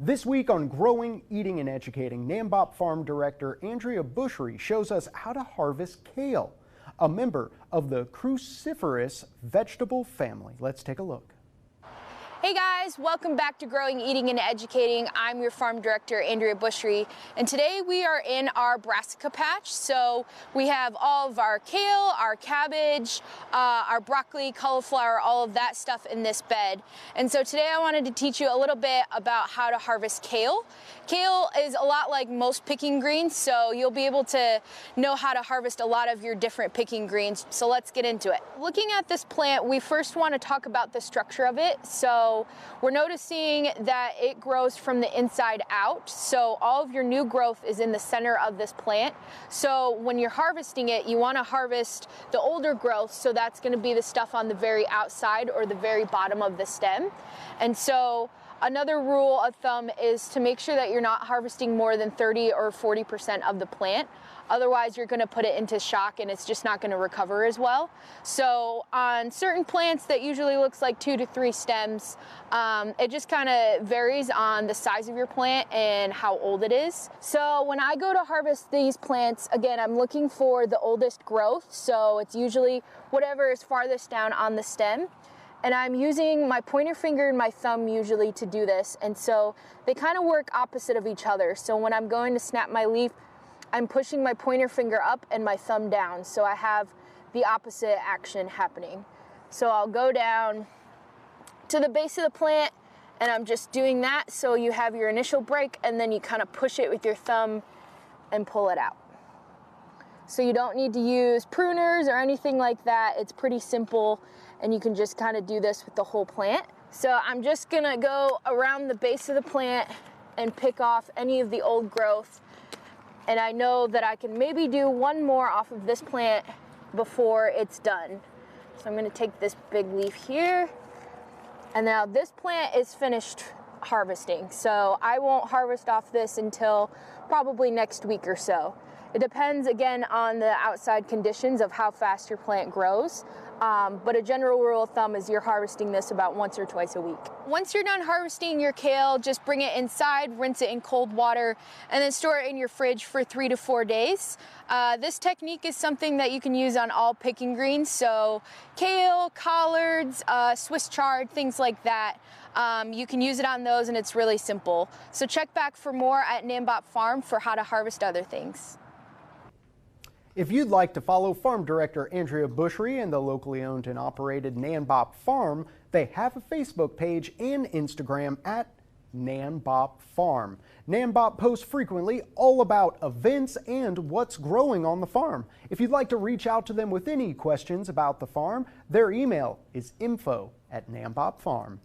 This week on Growing, Eating, and Educating, NanBop Farm Director Andrea Bushre shows us how to harvest kale, a member of the cruciferous vegetable family. Let's take a look. Hey guys, welcome back to Growing, Eating, and Educating. I'm your farm director, Andrea Bushre, and today we are in our brassica patch. So we have all of our kale, our cabbage, our broccoli, cauliflower, all of that stuff in this bed. And so today I wanted to teach you a little bit about how to harvest kale. Kale is a lot like most picking greens, so you'll be able to know how to harvest a lot of your different picking greens. So let's get into it. Looking at this plant, we first want to talk about the structure of it. So we're noticing that it grows from the inside out. So all of your new growth is in the center of this plant. So when you're harvesting it, you want to harvest the older growth. So that's going to be the stuff on the very outside or the very bottom of the stem. And so another rule of thumb is to make sure that you're not harvesting more than 30 or 40% of the plant. Otherwise, you're going to put it into shock and it's just not going to recover as well. So on certain plants that usually looks like 2 to 3 stems, it just kind of varies on the size of your plant and how old it is. So when I go to harvest these plants, again, I'm looking for the oldest growth. So it's usually whatever is farthest down on the stem. And I'm using my pointer finger and my thumb usually to do this. And so they kind of work opposite of each other. So when I'm going to snap my leaf, I'm pushing my pointer finger up and my thumb down. So I have the opposite action happening. So I'll go down to the base of the plant and I'm just doing that. So you have your initial break and then you kind of push it with your thumb and pull it out. So you don't need to use pruners or anything like that. It's pretty simple and you can just kind of do this with the whole plant. So I'm just gonna go around the base of the plant and pick off any of the old growth. And I know that I can maybe do one more off of this plant before it's done. So I'm gonna take this big leaf here. And now this plant is finished harvesting. So I won't harvest off this until probably next week or so. It depends again on the outside conditions of how fast your plant grows. But a general rule of thumb is you're harvesting this about once or twice a week. Once you're done harvesting your kale, just bring it inside, rinse it in cold water, and then store it in your fridge for 3 to 4 days. This technique is something that you can use on all picking greens. So kale, collards, Swiss chard, things like that. You can use it on those and it's really simple. So check back for more at NanBop Farm for how to harvest other things. If you'd like to follow Farm Director Andrea Bushre and the locally owned and operated NanBop Farm, they have a Facebook page and Instagram at NanBop Farm. NanBop posts frequently all about events and what's growing on the farm. If you'd like to reach out to them with any questions about the farm, their email is info@nanbopfarm.com.